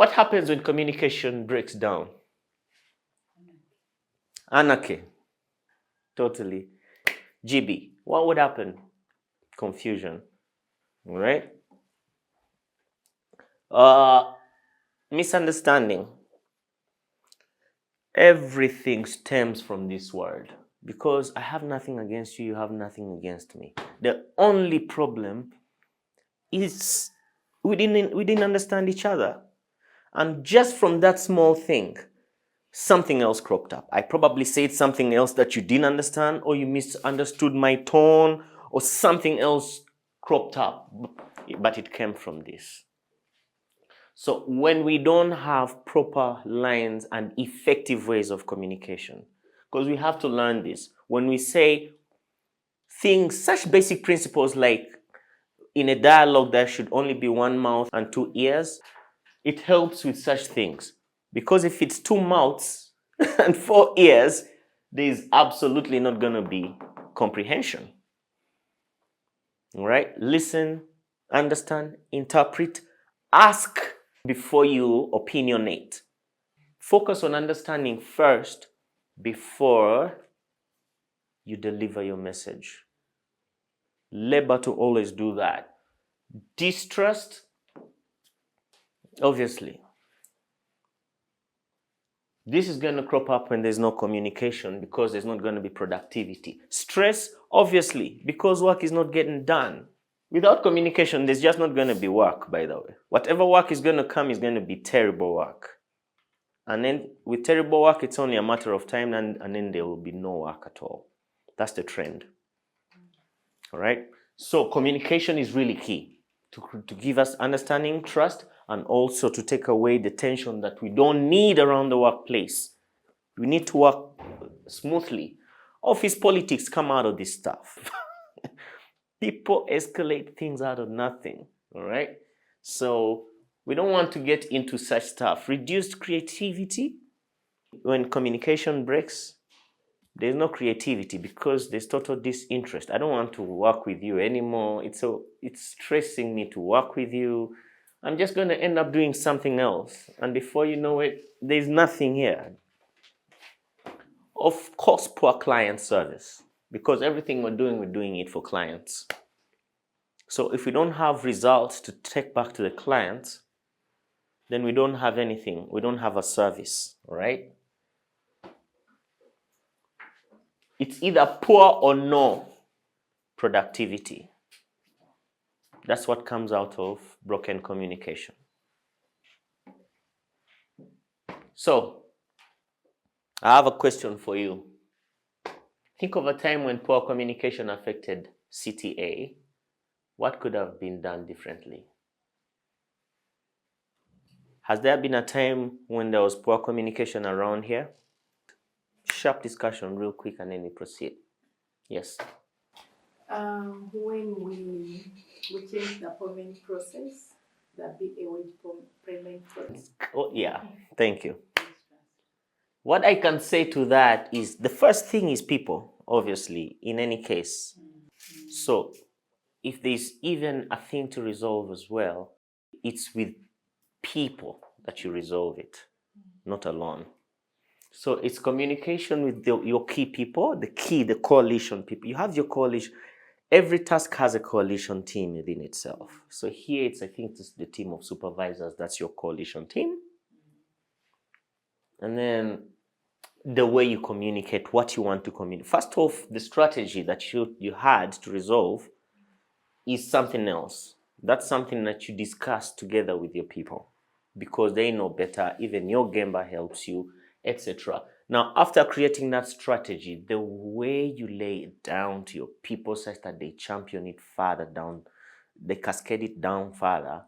What happens when communication breaks down? Anarchy. Totally. GB. What would happen? Confusion. All right? Misunderstanding. Everything stems from this word. Because I have nothing against you, you have nothing against me. The only problem is we didn't understand each other. And just from that small thing, something else cropped up. I probably said something else that you didn't understand, or you misunderstood my tone, or something else cropped up. But it came from this. So when we don't have proper lines and effective ways of communication, because we have to learn this, when we say things, such basic principles like in a dialogue there should only be one mouth and two ears, it helps with such things. Because if it's two mouths and four ears, there's absolutely not going to be comprehension. All right? Listen, understand, interpret, ask before you opinionate. Focus on understanding first before you deliver your message. Labor to always do that. Distrust, obviously. This is going to crop up when there's no communication because there's not going to be productivity. Stress, obviously, because work is not getting done. Without communication, there's just not going to be work, by the way. Whatever work is going to come is going to be terrible work. And then with terrible work, it's only a matter of time and then there will be no work at all. That's the trend. All right? So communication is really key to give us understanding, trust, and also to take away the tension that we don't need around the workplace. We need to work smoothly. Office politics come out of this stuff. People escalate things out of nothing, all right? So we don't want to get into such stuff. Reduced creativity. When communication breaks, there's no creativity because there's total disinterest. I don't want to work with you anymore. It's stressing me to work with you. I'm just going to end up doing something else. And before you know it, there's nothing here. Of course, poor client service. Because everything we're doing it for clients. So if we don't have results to take back to the clients, then we don't have anything. We don't have a service, all right? It's either poor or no productivity. That's what comes out of broken communication. So, I have a question for you. Think of a time when poor communication affected CTA. What could have been done differently? Has there been a time when there was poor communication around here? Sharp discussion real quick and then we proceed. Yes. When we changed the payment process, the BA payment process. Oh, yeah. Thank you. What I can say to that is the first thing is people, obviously, in any case. So if there's even a thing to resolve as well, it's with people that you resolve it, not alone. So it's communication with your key people, the coalition people. You have your coalition. Every task has a coalition team within itself. So here I think it's the team of supervisors. That's your coalition team. And then the way you communicate, what you want to communicate. First off, the strategy that you had to resolve is something else. That's something that you discuss together with your people because they know better. Even your Gemba helps you, etc. Now, after creating that strategy, the way you lay it down to your people such that they champion it further down, they cascade it down further,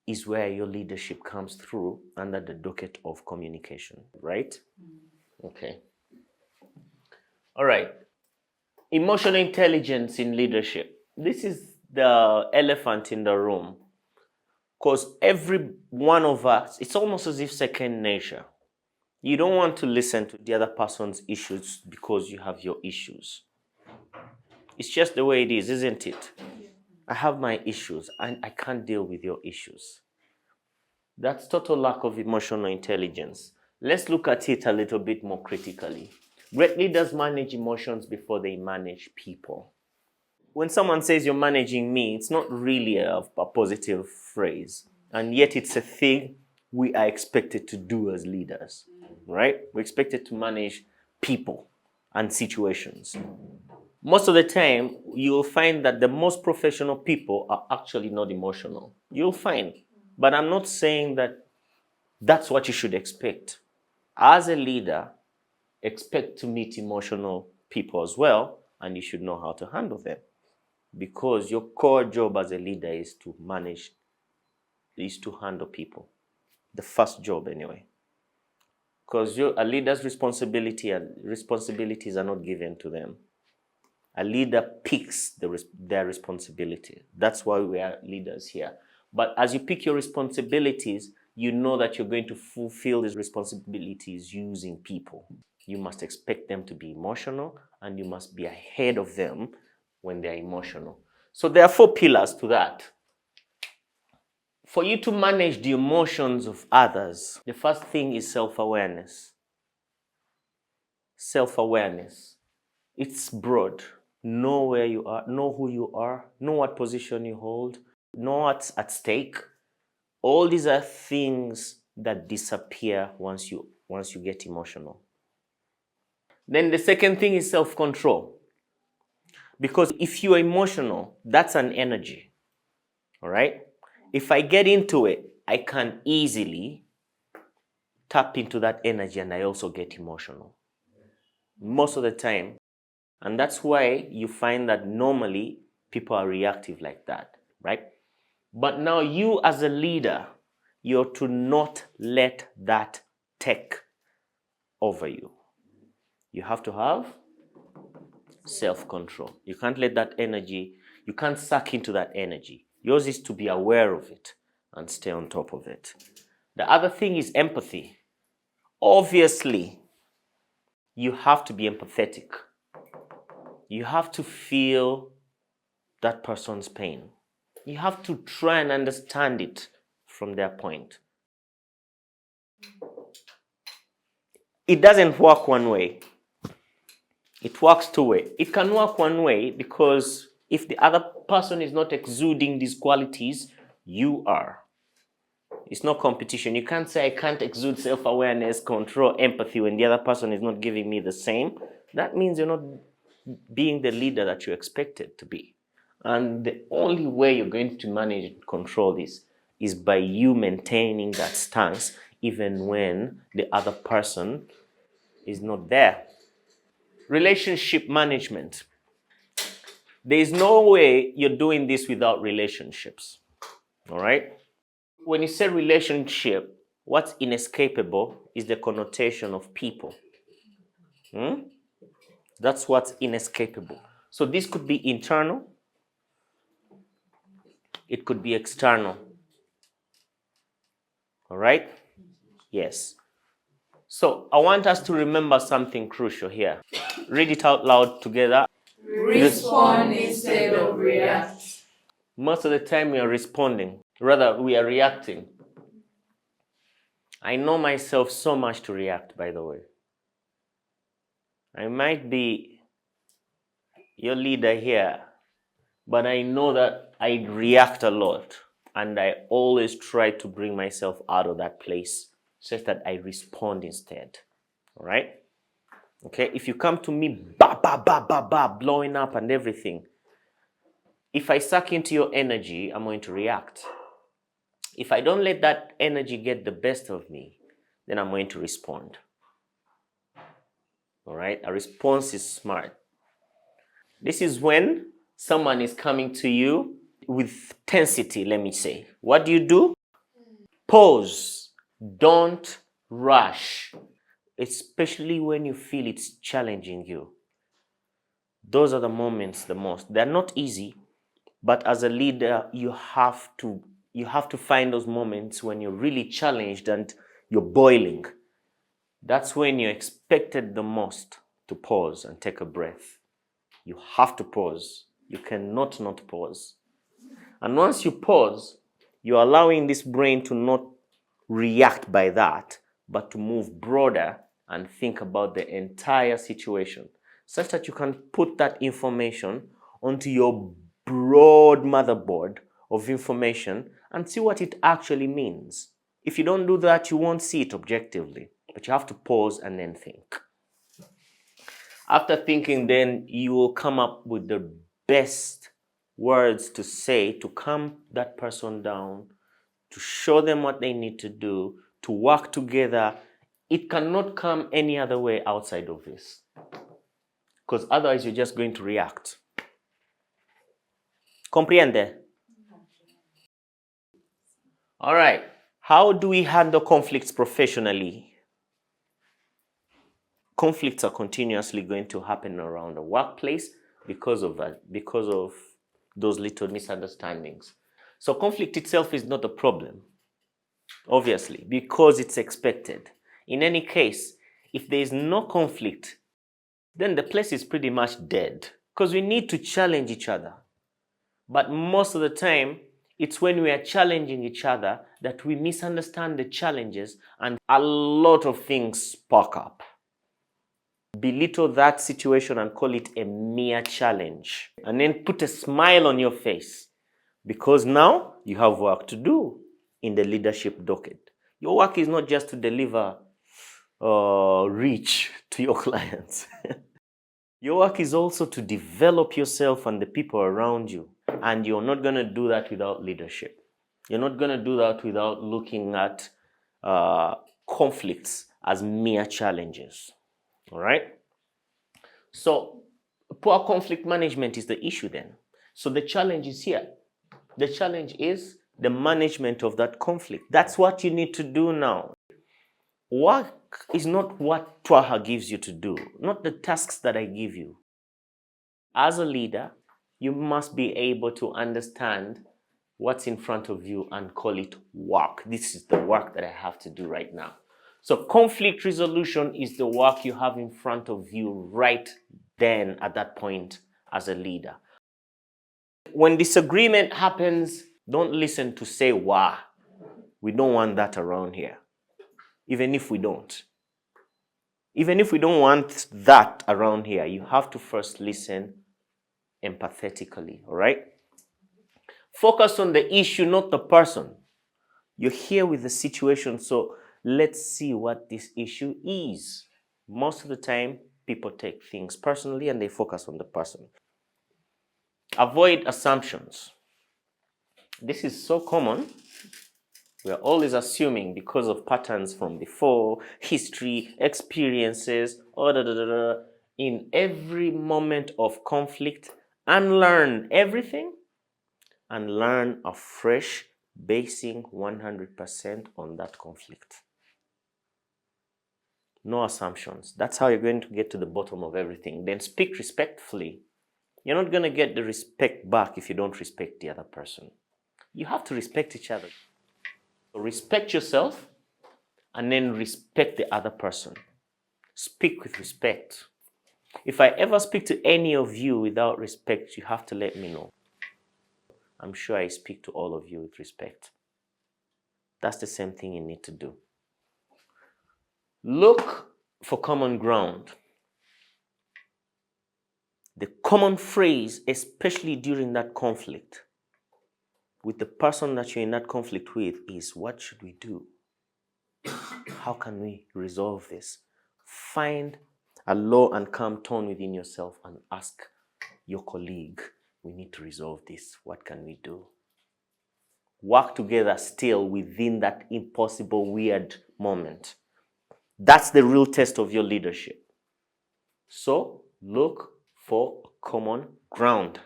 is where your leadership comes through under the docket of communication, right? Okay. All right. Emotional intelligence in leadership. This is the elephant in the room. Because every one of us, it's almost as if second nature. You don't want to listen to the other person's issues because you have your issues. It's just the way it is, isn't it? I have my issues and I can't deal with your issues. That's total lack of emotional intelligence. Let's look at it a little bit more critically. Great leaders manage emotions before they manage people. When someone says you're managing me, it's not really a positive phrase. And yet it's a thing we are expected to do as leaders, right? We're expected to manage people and situations. Most of the time, you'll find that the most professional people are actually not emotional. You'll find. But I'm not saying that that's what you should expect. As a leader, expect to meet emotional people as well, and you should know how to handle them. Because your core job as a leader is to manage, is to handle people. The first job, anyway. Because a leader's responsibilities are not given to them. A leader picks their responsibility. That's why we are leaders here. But as you pick your responsibilities, you know that you're going to fulfill these responsibilities using people. You must expect them to be emotional, and you must be ahead of them when they're emotional. So there are 4 pillars to that. For you to manage the emotions of others, the first thing is self-awareness. Self-awareness. It's broad. Know where you are, know who you are, know what position you hold, know what's at stake. All these are things that disappear once you get emotional. Then the second thing is self-control. Because if you are emotional, that's an energy. All right? If I get into it, I can easily tap into that energy, and I also get emotional. Most of the time. And that's why you find that normally people are reactive like that, right? But now you as a leader, you're to not let that take over you. You have to have self-control. You can't let that energy, you can't suck into that energy. Yours is to be aware of it and stay on top of it. The other thing is empathy. Obviously, you have to be empathetic. You have to feel that person's pain. You have to try and understand it from their point. It doesn't work one way. It works 2 ways. It can work one way because if the other person is not exuding these qualities, you are. It's not competition. You can't say I can't exude self-awareness, control, empathy when the other person is not giving me the same. That means you're not being the leader that you expected to be. And the only way you're going to manage and control this is by you maintaining that stance even when the other person is not there. Relationship management. There is no way you're doing this without relationships. All right? When you say relationship, what's inescapable is the connotation of people. That's what's inescapable. So this could be internal. It could be external. All right? Yes. So I want us to remember something crucial here. Read it out loud together. Respond instead of react. Most of the time we are responding. Rather, we are reacting. I know myself so much to react, by the way. I might be your leader here, but I know that I react a lot. And I always try to bring myself out of that place such that I respond instead. All right? Okay? If you come to me, blowing up and everything, if I suck into your energy, I'm going to react. If I don't let that energy get the best of me, then I'm going to respond. All right? A response is smart. This is when someone is coming to you with tensity, let me say. What do? Pause. Don't rush. Especially when you feel it's challenging you. Those are the moments the most. They're not easy, but as a leader, you have to find those moments when you're really challenged and you're boiling. That's when you're expected the most to pause and take a breath. You have to pause. You cannot not pause. And once you pause, you're allowing this brain to not react by that, but to move broader and think about the entire situation, such that you can put that information onto your broad motherboard of information and see what it actually means. If you don't do that, you won't see it objectively, but you have to pause and then think. After thinking, then you will come up with the best words to say to calm that person down, to show them what they need to do, to work together. It cannot come any other way outside of this, because otherwise you're just going to react. Comprende? All right. How do we handle conflicts professionally? Conflicts are continuously going to happen around the workplace because of those little misunderstandings. So conflict itself is not a problem, obviously, because it's expected. In any case, if there is no conflict, then the place is pretty much dead, because we need to challenge each other. But most of the time, it's when we are challenging each other that we misunderstand the challenges and a lot of things spark up. Belittle that situation and call it a mere challenge. And then put a smile on your face, because now you have work to do in the leadership docket. Your work is not just to deliver reach to your clients. Your work is also to develop yourself and the people around you. And you're not going to do that without leadership. You're not going to do that without looking at conflicts as mere challenges. All right? So poor conflict management is the issue then. So the challenge is here. The challenge is the management of that conflict. That's what you need to do now. Work is not what Twaha gives you to do, not the tasks that I give you. As a leader, you must be able to understand what's in front of you and call it work. This is the work that I have to do right now. So conflict resolution is the work you have in front of you right then at that point as a leader. When disagreement happens, don't listen to say why. We don't want that around here. Even if we don't. Even if we don't want that around here, you have to first listen empathetically, all right? Focus on the issue, not the person. You're here with the situation, so let's see what this issue is. Most of the time, people take things personally and they focus on the person. Avoid assumptions. This is so common. We are always assuming because of patterns from before, history, experiences, in every moment of conflict, unlearn everything and learn afresh, basing 100% on that conflict. No assumptions. That's how you're going to get to the bottom of everything. Then speak respectfully. You're not going to get the respect back if you don't respect the other person. You have to respect each other. So respect yourself and then respect the other person. Speak with respect. If I ever speak to any of you without respect, you have to let me know. I'm sure I speak to all of you with respect. That's the same thing you need to do. Look for common ground. The common phrase, especially during that conflict, with the person that you're in that conflict with, is what should we do? How can we resolve this? Find a low and calm tone within yourself and ask your colleague, we need to resolve this. What can we do? Work together still within that impossible, weird moment. That's the real test of your leadership. So look for common ground.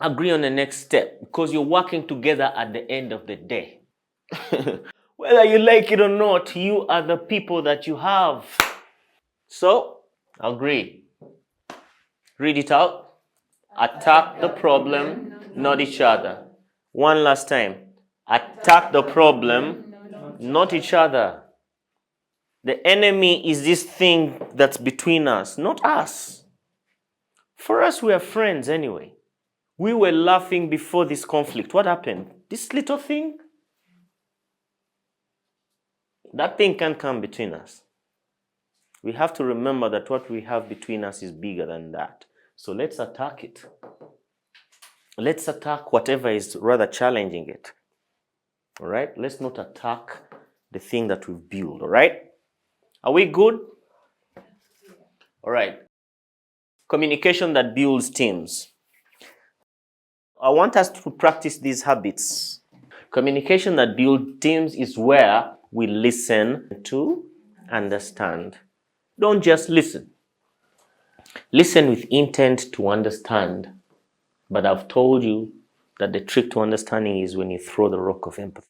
Agree on the next step, because you're working together at the end of the day. Whether you like it or not, you are the people that you have. So, agree. Read it out. Attack the problem, not each other. One last time. Attack the problem, not each other. The enemy is this thing that's between us, not us. For us, we are friends anyway. We were laughing before this conflict. What happened? This little thing? that thing can't come between us. We have to remember that what we have between us is bigger than that. So let's attack it. Let's attack whatever is rather challenging it. All right? Let's not attack the thing that we've built. All right? Are we good? All right. Communication that builds teams. I want us to practice these habits. Communication that builds teams is where we listen to understand. Don't just listen. Listen with intent to understand. But I've told you that the trick to understanding is when you throw the rock of empathy.